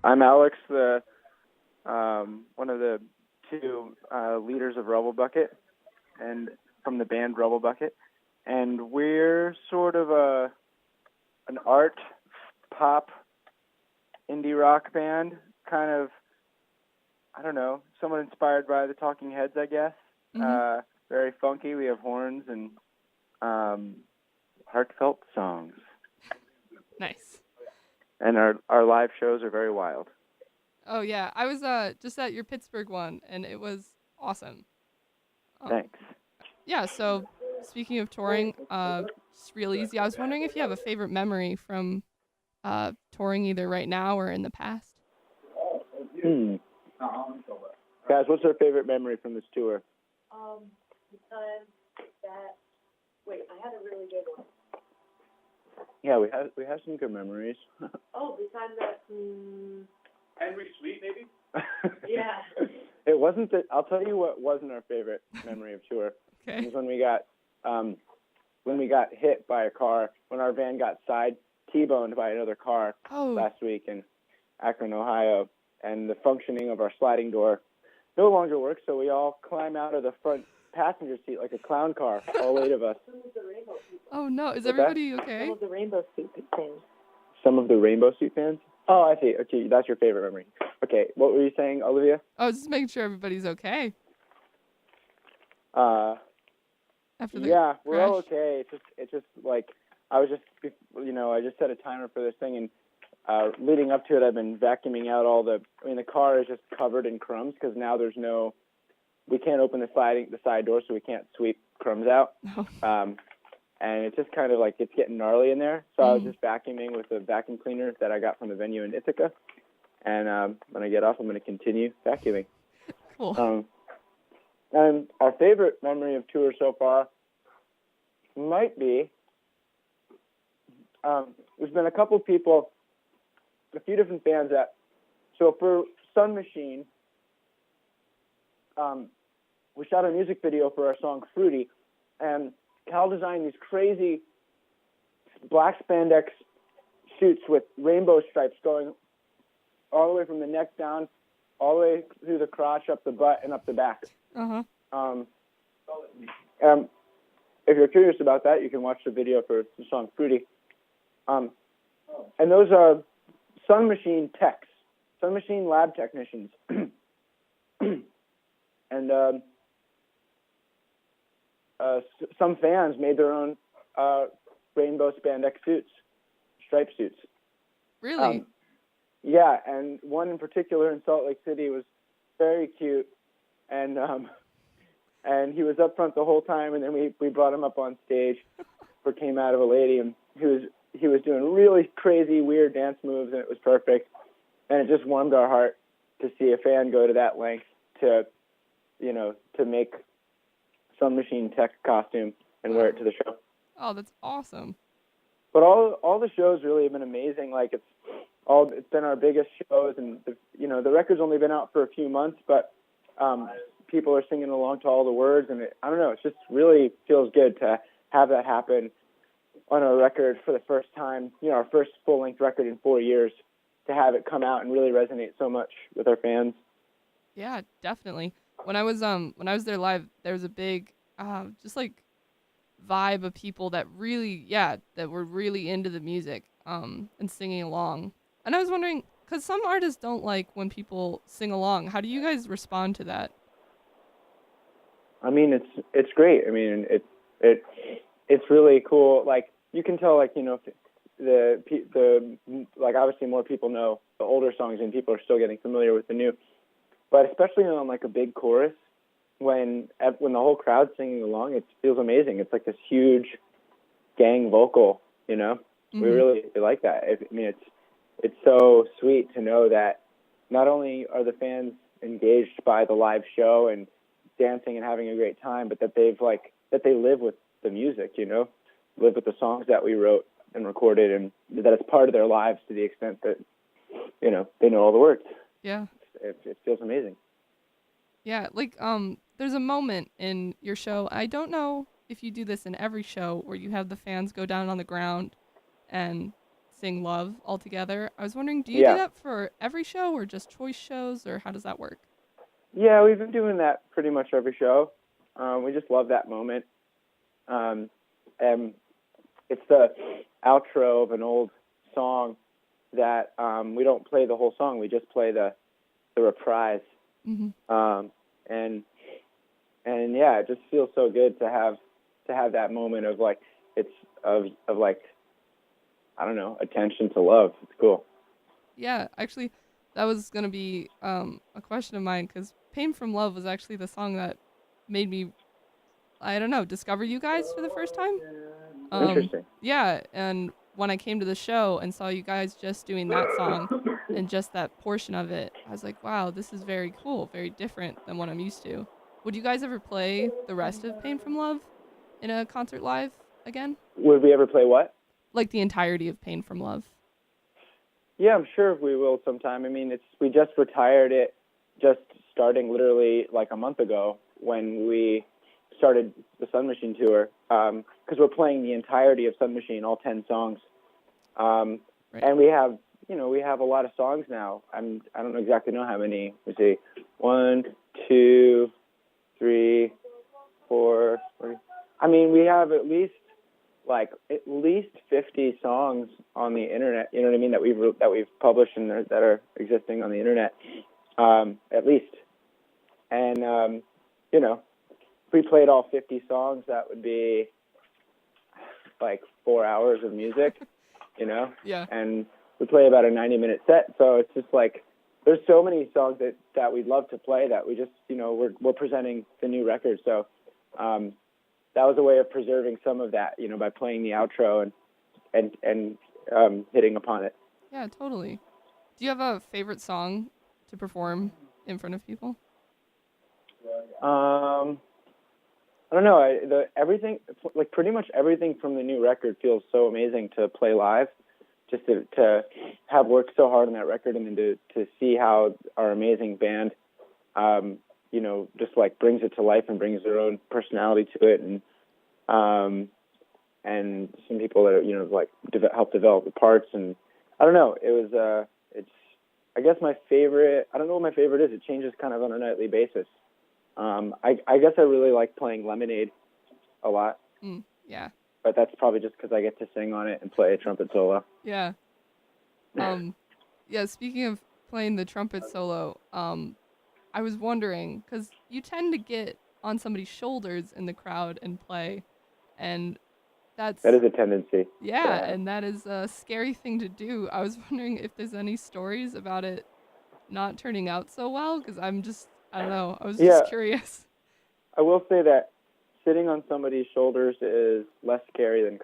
I'm Alex, the one of the two leaders of Rubblebucket, and from the band Rubblebucket, and we're sort of an art pop indie rock band, kind of, I don't know, somewhat inspired by the Talking Heads, I guess. Mm-hmm. Very funky. We have horns and heartfelt songs. Nice. And our live shows are very wild. Oh yeah, I was just at your Pittsburgh one, and it was awesome. Thanks. Yeah. So speaking of touring, just real easy. I was wondering if you have a favorite memory from touring either right now or in the past. Guys, what's our favorite memory from this tour? The time that, I had a really good one. Yeah, we have some good memories. Oh, the time that, Henry Sweet, maybe? yeah. It wasn't that. I'll tell you what wasn't our favorite memory of tour. Okay. It was when we got hit by a car, when our van got side T-boned by another car last week in Akron, Ohio, and the functioning of our sliding door no longer works, so we all climb out of the front passenger seat like a clown car, all eight of us. Oh no, is everybody okay? Some of the Rainbow Suit fans. Some of the Rainbow Suit fans? Oh, I see. Okay, that's your favorite memory. Okay, what were you saying, Olivia? I was just making sure everybody's okay. After the Yeah, we're crash. all okay. It's just like I just set a timer for this thing, and leading up to it, I've been vacuuming out the car is just covered in crumbs because now we can't open the side door, so we can't sweep crumbs out. Oh. And it's just kind of like it's getting gnarly in there. So I was just vacuuming with a vacuum cleaner that I got from the venue in Ithaca. And when I get off, I'm going to continue vacuuming. Cool. And our favorite memory of tour so far might be there's been a couple people, a few different bands so for Sun Machine, we shot a music video for our song Fruity, and Cal designed these crazy black spandex suits with rainbow stripes going all the way from the neck down, all the way through the crotch, up the butt, and up the back. Uh-huh. If you're curious about that, you can watch the video for the song Fruity. And those are Sun Machine techs, Sun Machine lab technicians. And some fans made their own rainbow spandex suits, striped suits. Really? Yeah, and one in particular in Salt Lake City was very cute, and he was up front the whole time, and then we brought him up on stage for Came Out of a Lady, and he was doing really crazy, weird dance moves, and it was perfect, and it just warmed our heart to see a fan go to that length to make Sun Machine tech costume and wear it to the show. Oh, that's awesome. But all the shows really have been amazing. Like it's been our biggest shows, and the record's only been out for a few months, but people are singing along to all the words, and I don't know, it just really feels good to have that happen on a record for the first time. Our first full-length record in 4 years, to have it come out and really resonate so much with our fans. Yeah, definitely. When I was there live, there was a big just like vibe of people that were really into the music and singing along. And I was wondering, because some artists don't like when people sing along, how do you guys respond to that? I mean, it's great. I mean, it's really cool. Like, you can tell, like, the obviously more people know the older songs and people are still getting familiar with the new. But especially on like a big chorus, when the whole crowd's singing along, it feels amazing. It's like this huge gang vocal, Mm-hmm. We like that. It's so sweet to know that not only are the fans engaged by the live show and dancing and having a great time, but that they live with the music, live with the songs that we wrote and recorded, and that it's part of their lives to the extent that, they know all the words. Yeah. It feels amazing. Yeah, like there's a moment in your show. I don't know if you do this in every show where you have the fans go down on the ground and sing Love all together. I was wondering, do you do that for every show or just choice shows, or how does that work? Yeah, we've been doing that pretty much every show. We just love that moment. And it's the outro of an old song that we don't play the whole song. We just play the reprise. Mm-hmm. And yeah, it just feels so good to have that moment of like like, I don't know, attention to love. It's cool. Yeah, actually, that was gonna be a question of mine, because "Pain from Love" was actually the song that made me, I don't know, discover you guys for the first time. Interesting. Yeah, and when I came to the show and saw you guys just doing that song and just that portion of it, I was like, wow, this is very cool, very different than what I'm used to. Would you guys ever play the rest of "Pain from Love" in a concert live again? Would we ever play what? Like the entirety of "Pain from Love." Yeah, I'm sure we will sometime. I mean, we just retired it, just starting literally like a month ago when we started the Sun Machine tour, because we're playing the entirety of Sun Machine, all 10 songs. Right. And we have a lot of songs now. I don't exactly know how many. Let's see, 1, 2, 3, 4. I mean, we have at least 50 songs on the internet. You know what I mean? That we've published and that are existing on the internet, at least. And if we played all 50 songs, that would be like 4 hours of music. Yeah. And we play about a 90-minute set, so it's just like there's so many songs that we'd love to play that we just we're presenting the new record. So that was a way of preserving some of that, by playing the outro and hitting upon it. Yeah, totally. Do you have a favorite song to perform in front of people? I don't know. Pretty much everything from the new record feels so amazing to play live. Just to have worked so hard on that record, and then to see how our amazing band, just like brings it to life and brings their own personality to it, and some people that help develop the parts, and I don't know. It was I guess my favorite. I don't know what my favorite is. It changes kind of on a nightly basis. I guess I really like playing Lemonade a lot. Yeah. But that's probably just because I get to sing on it and play a trumpet solo. Yeah. Yeah, speaking of playing the trumpet solo, I was wondering, because you tend to get on somebody's shoulders in the crowd and play, and that is a tendency. Yeah, and that is a scary thing to do. I was wondering if there's any stories about it not turning out so well, because I don't know, I was just curious. I will say that sitting on somebody's shoulders is less scary than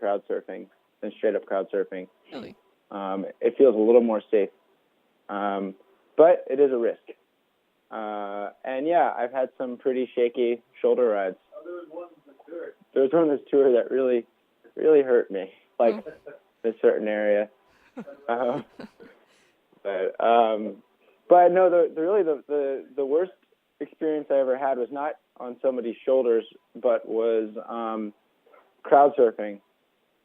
straight up crowd surfing. Really? It feels a little more safe. But it is a risk. And yeah, I've had some pretty shaky shoulder rides. There was one on this tour that really, really hurt me, like in a certain area. But no, the worst experience I ever had was not on somebody's shoulders, but was crowd surfing.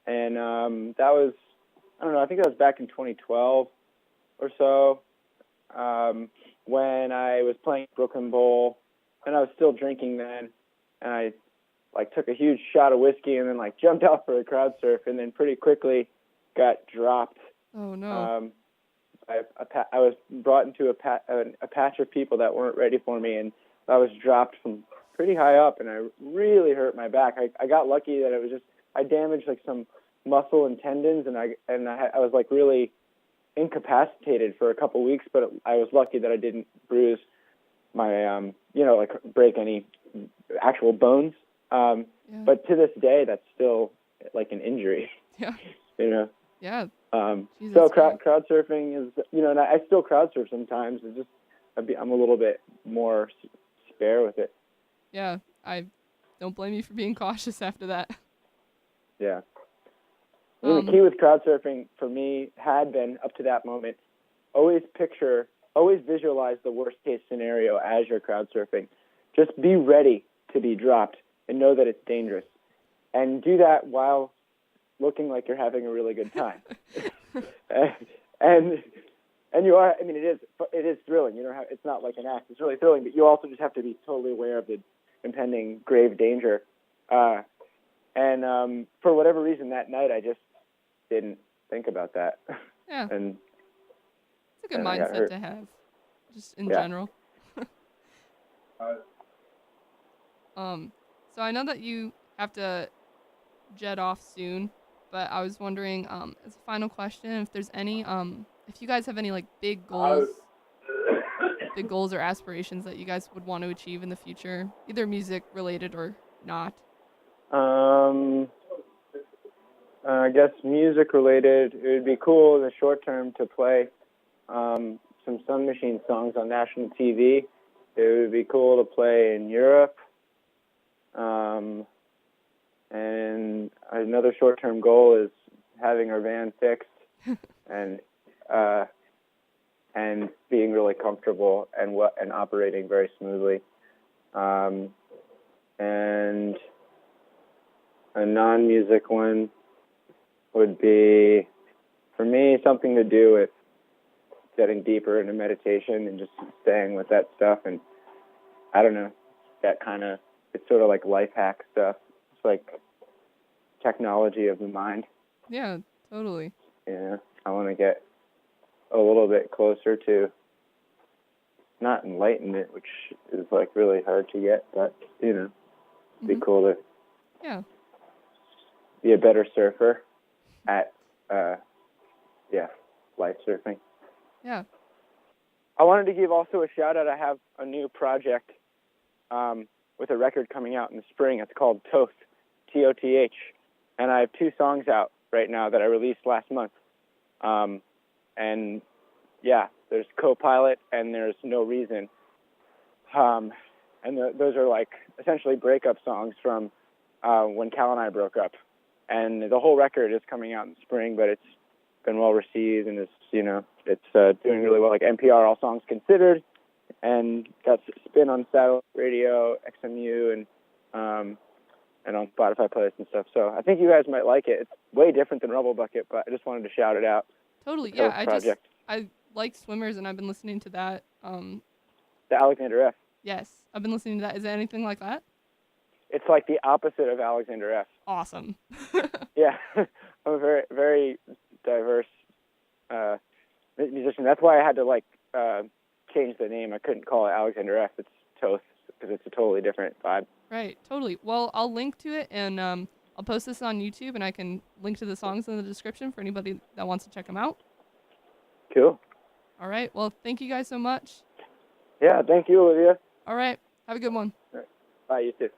And that was, I don't know, I think that was back in 2012 or so, when I was playing Brooklyn Bowl, and I was still drinking then, and I took a huge shot of whiskey and then jumped out for a crowd surf, and then pretty quickly got dropped. Oh no. I was brought into a patch of people that weren't ready for me, and I was dropped from pretty high up, and I really hurt my back. I got lucky that it was just I damaged some muscle and tendons, and I was really incapacitated for a couple weeks, but I was lucky that I didn't bruise my break any actual bones. But to this day, that's still an injury. Yeah. Yeah. So crowd surfing is, and I still crowd surf sometimes. It's just I'm a little bit more spare with it. Yeah, I don't blame you for being cautious after that. Yeah. The key with crowd surfing for me had been, up to that moment, always visualize the worst case scenario as you're crowd surfing. Just be ready to be dropped and know that it's dangerous. And do that while looking like you're having a really good time. and you are. I mean, it is thrilling. You know, it's not like an act. It's really thrilling, but you also just have to be totally aware of the impending grave danger. And for whatever reason, that night I just didn't think about that. Yeah. And it's a good I got mindset hurt. to have, just in Yeah. general. So I know that you have to jet off soon, but I was wondering, as a final question, if there's any, if you guys have any like big goals or aspirations that you guys would want to achieve in the future, either music related or not. I guess music related. It would be cool in the short term to play some Sun Machine songs on national TV. It would be cool to play in Europe. And another short-term goal is having our van fixed and being really comfortable and operating very smoothly. And a non-music one would be, for me, something to do with getting deeper into meditation and just staying with that stuff. And I don't know, that kind of, it's sort of like life hack stuff. It's like technology of the mind. Yeah, totally. Yeah, I want to get a little bit closer to not enlightenment, which is like really hard to get, but you know, it'd be cool to be a better surfer at life surfing. Yeah. I wanted to give also a shout out. I have a new project with a record coming out in the spring. It's called Tōth, T-O-T-H, and I have 2 songs out right now that I released last month. And yeah, there's Co-Pilot and there's No Reason. And those are like essentially breakup songs from when Cal and I broke up. And the whole record is coming out in the spring, but it's been well received and it's doing really well. Like NPR All Songs Considered, and got spin on satellite radio, XMU, and on Spotify playlists and stuff. So I think you guys might like it. It's way different than Rubblebucket, but I just wanted to shout it out. Totally, The yeah. Tōth I like Swimmers, and I've been listening to that. The Alexander F. Yes, I've been listening to that. Is it anything like that? It's like the opposite of Alexander F. Awesome. Yeah, I'm a very, very diverse musician. That's why I had to change the name. I couldn't call it Alexander F. It's Tōth because it's a totally different vibe. Right, totally. Well, I'll link to it, and I'll post this on YouTube, and I can link to the songs in the description for anybody that wants to check them out. Cool. All right. Well, thank you guys so much. Yeah, thank you, Olivia. All right. Have a good one. Bye, you too.